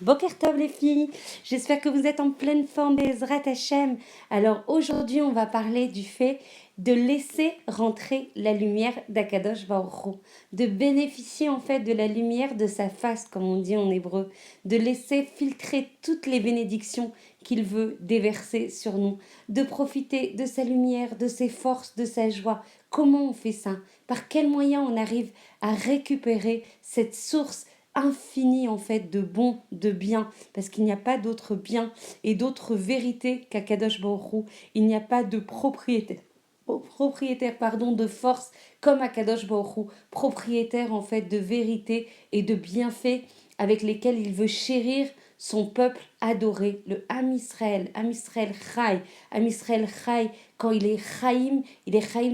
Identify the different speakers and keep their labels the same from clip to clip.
Speaker 1: Boker Tov les filles, j'espère que vous êtes en pleine forme Bezrat Hashem. Alors aujourd'hui on va parler du fait de laisser rentrer la lumière d'Akadosh Baruch Hu, de bénéficier en fait de la lumière de sa face comme on dit en hébreu, de laisser filtrer toutes les bénédictions qu'il veut déverser sur nous, de profiter de sa lumière, de ses forces, de sa joie. Comment on fait ça? Par quels moyens on arrive à récupérer cette source infini en fait de bon, de bien, parce qu'il n'y a pas d'autre bien et d'autre vérité qu'Akadosh Baruch Hu. Il n'y a pas de propriétaire de force comme Akadosh Baruch Hu, propriétaire en fait de vérité et de bienfaits avec lesquels il veut chérir son peuple adoré, le Am Israël Chai. Am Israël Chai, quand il est Chaim,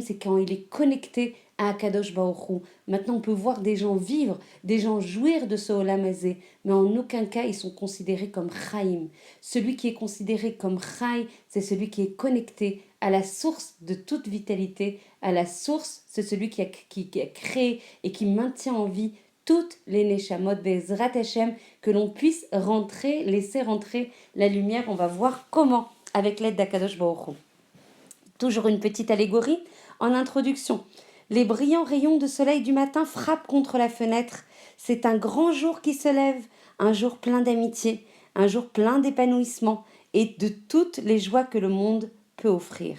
Speaker 1: c'est quand il est connecté à Akadosh Baruch Hu. Maintenant, on peut voir des gens vivre, des gens jouir de ce Olam Hazé, mais en aucun cas ils sont considérés comme Chaim. Celui qui est considéré comme Chai, c'est celui qui est connecté à la source de toute vitalité, à la source, c'est celui qui a créé et qui maintient en vie toutes les Neshamot Bezrat Hashem, que l'on puisse laisser rentrer la lumière. On va voir comment, avec l'aide d'Akadosh Baruch Hu. Toujours une petite allégorie en introduction. Les brillants rayons de soleil du matin frappent contre la fenêtre. C'est un grand jour qui se lève, un jour plein d'amitié, un jour plein d'épanouissement et de toutes les joies que le monde peut offrir.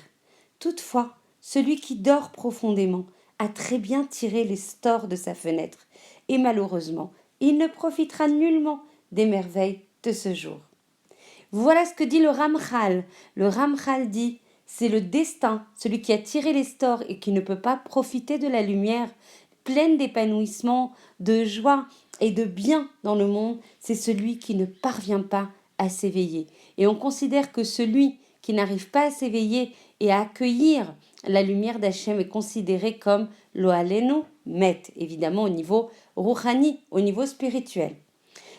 Speaker 1: Toutefois, celui qui dort profondément a très bien tiré les stores de sa fenêtre et malheureusement, il ne profitera nullement des merveilles de ce jour. Voilà ce que dit le Ramchal. Le Ramchal dit, c'est le destin, celui qui a tiré les stores et qui ne peut pas profiter de la lumière pleine d'épanouissement, de joie et de bien dans le monde, c'est celui qui ne parvient pas à s'éveiller. Et on considère que celui qui n'arrive pas à s'éveiller et à accueillir la lumière d'Hachem est considéré comme l'Oalenu Met, évidemment au niveau rouhani, au niveau spirituel.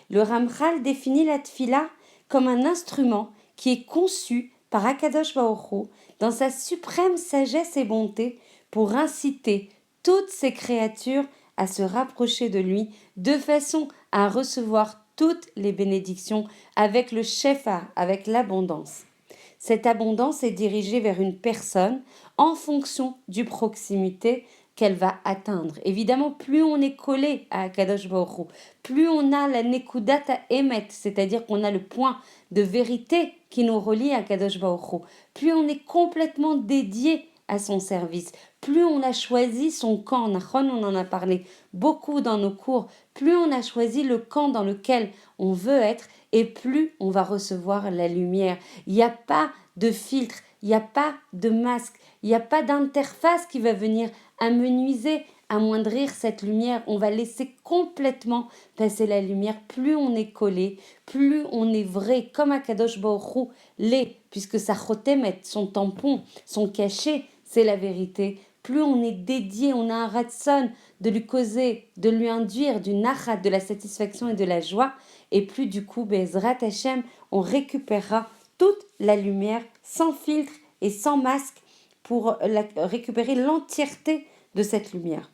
Speaker 1: Le Ramchal définit la tfila comme un instrument qui est conçu par Akadosh Baruch Hu dans sa suprême sagesse et bonté pour inciter toutes ses créatures à se rapprocher de lui de façon à recevoir toutes les bénédictions avec le shefa, avec l'abondance. Cette abondance est dirigée vers une personne en fonction du proximité qu'elle va atteindre. Évidemment, plus on est collé à Akadosh Baruch Hu, plus on a la nekudat emet, c'est-à-dire qu'on a le point de vérité qui nous relie à Akadosh Baruch Hu, plus on est complètement dédié à son service, plus on a choisi son camp, Nachon, on en a parlé beaucoup dans nos cours, plus on a choisi le camp dans lequel on veut être et plus on va recevoir la lumière. Il n'y a pas de filtre, il n'y a pas de masque, il n'y a pas d'interface qui va venir amenuiser, amoindrir cette lumière. On va laisser complètement passer la lumière. Plus on est collé, plus on est vrai, comme Akadosh Baruch Hu l'est, puisque sa chotemet, son tampon, son cachet, c'est la vérité. Plus on est dédié, on a un ratson de lui causer, de lui induire du nachat, de la satisfaction et de la joie, et plus du coup, Bezrat Hashem, on récupérera toute la lumière sans filtre et sans masque pour récupérer l'entièreté de cette lumière.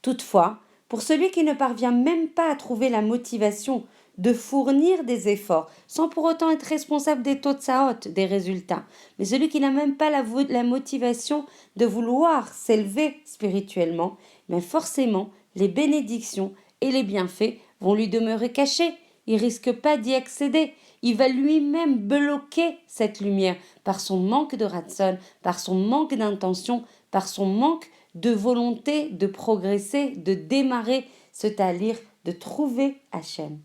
Speaker 1: Toutefois, pour celui qui ne parvient même pas à trouver la motivation de fournir des efforts, sans pour autant être responsable des totsaot, des résultats, mais celui qui n'a même pas la motivation de vouloir s'élever spirituellement, mais forcément, les bénédictions et les bienfaits vont lui demeurer cachés. Il risque pas d'y accéder. Il va lui-même bloquer cette lumière par son manque de ratson, par son manque d'intention, par son manque de volonté de progresser, de démarrer ce talir, de trouver Hachem.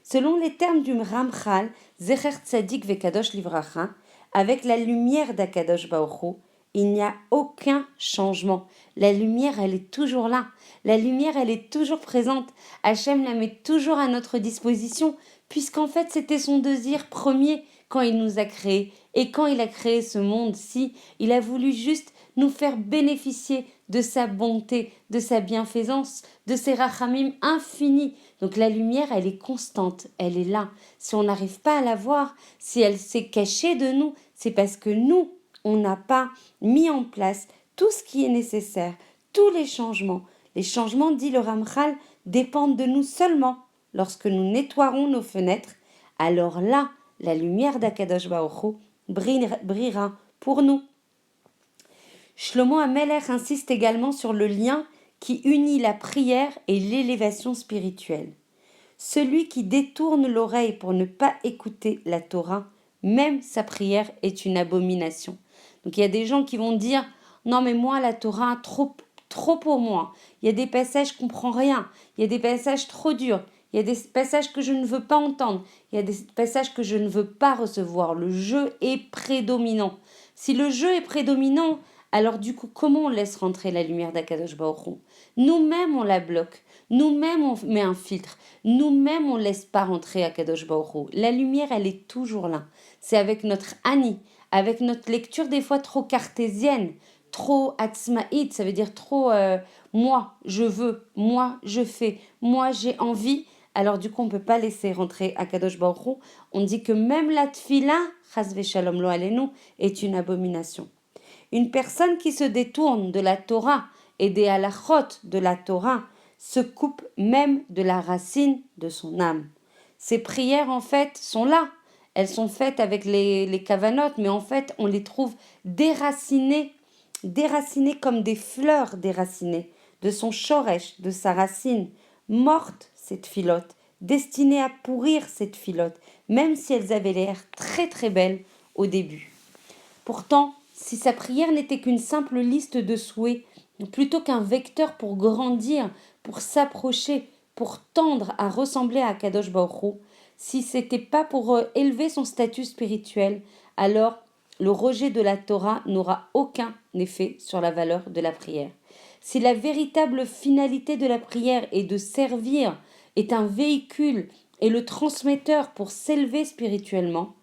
Speaker 1: Selon les termes du Ramchal, Zecher Tzadik Vekadosh Livracha, avec la lumière d'Akadosh Baruch Hu, il n'y a aucun changement. La lumière, elle est toujours là. La lumière, elle est toujours présente. Hachem la met toujours à notre disposition, puisqu'en fait, c'était son désir premier quand il nous a créés. Et quand il a créé ce monde-ci, il a voulu juste nous faire bénéficier de sa bonté, de sa bienfaisance, de ses rachamim infinis. Donc la lumière, elle est constante, elle est là. Si on n'arrive pas à la voir, si elle s'est cachée de nous, c'est parce que nous, on n'a pas mis en place tout ce qui est nécessaire, tous les changements. Les changements, dit le Ramchal, dépendent de nous seulement. lorsque nous nettoierons nos fenêtres, alors là, la lumière d'Akadosh Baruch Hu brillera pour nous. Shlomo Amelech insiste également sur le lien qui unit la prière et l'élévation spirituelle. Celui qui détourne l'oreille pour ne pas écouter la Torah, même sa prière est une abomination. Donc il y a des gens qui vont dire « Non mais moi la Torah, trop pour moi. Il y a des passages je comprends rien. Il y a des passages trop durs. Il y a des passages que je ne veux pas entendre. Il y a des passages que je ne veux pas recevoir. Le jeu est prédominant. Si le jeu est prédominant, alors du coup, comment on laisse rentrer la lumière d'Akadosh Baruch Hu? Nous-mêmes, on la bloque. Nous-mêmes, on met un filtre. Nous-mêmes, on ne laisse pas rentrer Akadosh Baruch Hu. La lumière, elle est toujours là. C'est avec notre ani, avec notre lecture des fois trop cartésienne, trop atzmaït, ça veut dire trop moi, je veux, moi, je fais, moi, j'ai envie. Alors du coup, on ne peut pas laisser rentrer Akadosh Baruch Hu. On dit que même la tfila, chas v'shalom lo alenu, est une abomination. Une personne qui se détourne de la Torah et des halachot de la Torah se coupe même de la racine de son âme. Ces prières, en fait, sont là. Elles sont faites avec les kavanotes, mais en fait, on les trouve déracinées comme des fleurs déracinées, de son shoresh, de sa racine, morte, cette filote, destinée à pourrir cette filote, même si elles avaient l'air très très belles au début. Pourtant, si sa prière n'était qu'une simple liste de souhaits, plutôt qu'un vecteur pour grandir, pour s'approcher, pour tendre à ressembler à Kadosh Baruch Hu, si c'était pas pour élever son statut spirituel, alors le rejet de la Torah n'aura aucun effet sur la valeur de la prière. Si la véritable finalité de la prière est de servir, est un véhicule et le transmetteur pour s'élever spirituellement,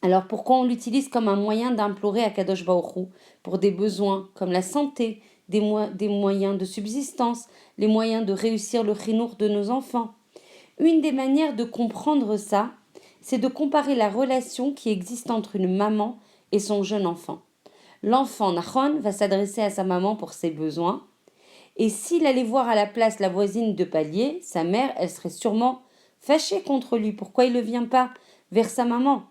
Speaker 1: alors pourquoi on l'utilise comme un moyen d'implorer à Kadosh Baruch Hu pour des besoins comme la santé, des moyens de subsistance, les moyens de réussir le chinour de nos enfants? Une des manières de comprendre ça, c'est de comparer la relation qui existe entre une maman et son jeune enfant. L'enfant Nachon va s'adresser à sa maman pour ses besoins, et s'il allait voir à la place la voisine de palier, sa mère, elle serait sûrement fâchée contre lui. Pourquoi il ne vient pas vers sa maman?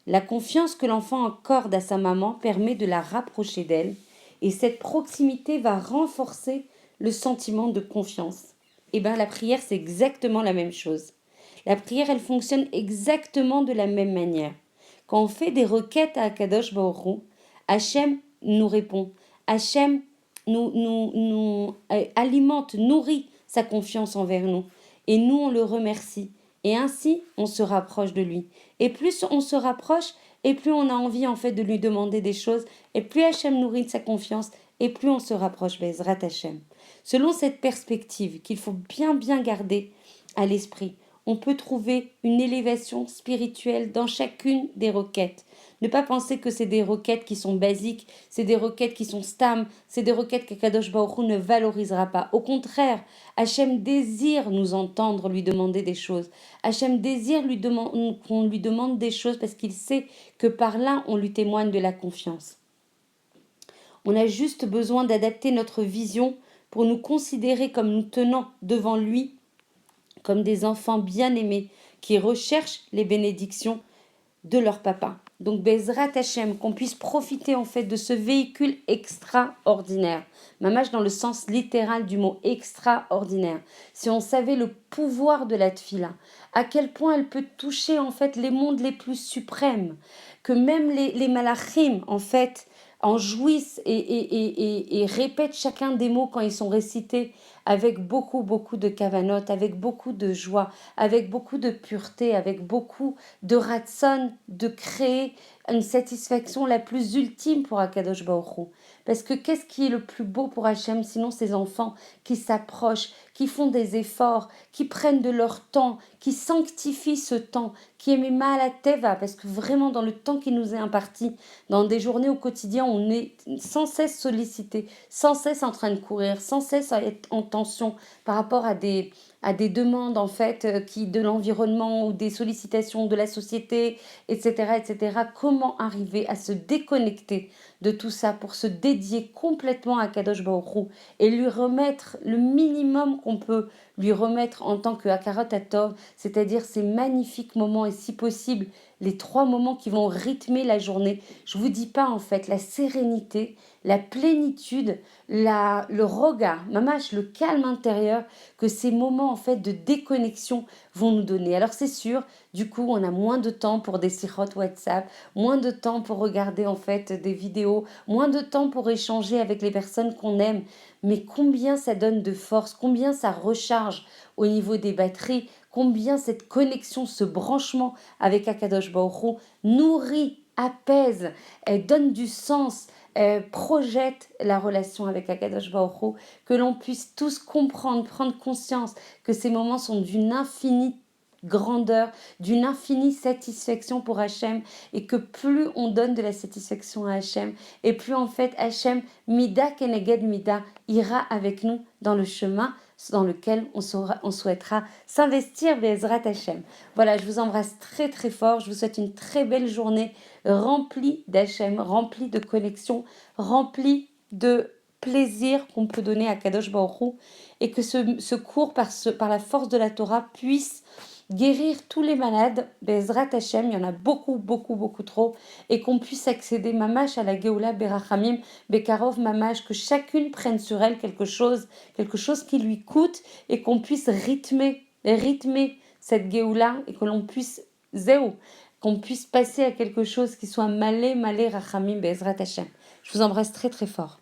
Speaker 1: La confiance que l'enfant accorde à sa maman permet de la rapprocher d'elle, et cette proximité va renforcer le sentiment de confiance. Et bien la prière, c'est exactement la même chose. La prière, elle fonctionne exactement de la même manière. Quand on fait des requêtes à Akadosh Baruch Hu, Hachem nous répond. Hachem nous alimente, nourrit sa confiance envers nous. Et nous, on le remercie. Et ainsi, on se rapproche de lui. Et plus on se rapproche, et plus on a envie en fait de lui demander des choses, et plus Hachem nourrit sa confiance, et plus on se rapproche Bezrat Hachem. Selon cette perspective qu'il faut bien garder à l'esprit, on peut trouver une élévation spirituelle dans chacune des requêtes. Ne pas penser que c'est des requêtes qui sont basiques, c'est des requêtes qui sont stam, c'est des requêtes que Kadosh Baruch Hu ne valorisera pas. Au contraire, Hachem désire nous entendre lui demander des choses. Hachem désire qu'on lui demande des choses parce qu'il sait que par là, on lui témoigne de la confiance. On a juste besoin d'adapter notre vision pour nous considérer comme nous tenant devant lui comme des enfants bien-aimés qui recherchent les bénédictions de leur papa. Donc Bezrat Hachem, qu'on puisse profiter en fait de ce véhicule extraordinaire. Mamash dans le sens littéral du mot extraordinaire. Si on savait le pouvoir de la tfila, à quel point elle peut toucher en fait les mondes les plus suprêmes, que même les malachim en fait en jouissent et répètent chacun des mots quand ils sont récités avec beaucoup de kavanot, avec beaucoup de joie, avec beaucoup de pureté, avec beaucoup de ratson, de créer une satisfaction la plus ultime pour Akadosh Baruch Hu. Parce que qu'est-ce qui est le plus beau pour Hachem, sinon ces enfants qui s'approchent, qui font des efforts, qui prennent de leur temps, qui sanctifient ce temps, qui aiment mal à Teva, parce que vraiment dans le temps qui nous est imparti, dans des journées au quotidien, on est sans cesse sollicité, sans cesse en train de courir, sans cesse à être en tension par rapport à des demandes en fait qui de l'environnement ou des sollicitations de la société, etc. Comment arriver à se déconnecter de tout ça pour se dédier complètement à Kadosh Baruch Hu et lui remettre le minimum qu'on peut lui remettre en tant que Hakarat Hatov, c'est-à-dire ces magnifiques moments et si possible, les 3 moments qui vont rythmer la journée. Je vous dis pas en fait la sérénité, la plénitude, le regard, mamash, le calme intérieur que ces moments en fait de déconnexion vont nous donner. Alors c'est sûr, du coup, on a moins de temps pour des sirots WhatsApp, moins de temps pour regarder en fait des vidéos, moins de temps pour échanger avec les personnes qu'on aime. Mais combien ça donne de force, combien ça recharge au niveau des batteries, combien cette connexion, ce branchement avec Akadosh Baruch Hu nourrit, apaise, donne du sens, projette la relation avec Akadosh Baruch Hu, que l'on puisse tous comprendre, prendre conscience que ces moments sont d'une infinie grandeur, d'une infinie satisfaction pour Hachem, et que plus on donne de la satisfaction à Hachem, et plus en fait Hachem, Mida Keneged Mida, ira avec nous dans le chemin dans lequel on souhaitera s'investir Bezrat Hachem. Voilà, je vous embrasse très très fort, je vous souhaite une très belle journée remplie d'Hachem, remplie de connexion, remplie de plaisir qu'on peut donner à Kadosh Baruch Hu, et que ce cours par la force de la Torah puisse guérir tous les malades, Bezrat Hashem, il y en a beaucoup, beaucoup, beaucoup trop, et qu'on puisse accéder, Mamash, à la Geoula Berachamim, Bekarov Mamash, que chacune prenne sur elle quelque chose qui lui coûte, et qu'on puisse rythmer cette Geoula, et que l'on puisse, zéo, qu'on puisse passer à quelque chose qui soit malé, Rachamim, Bezrat Hashem. Je vous embrasse très, très fort.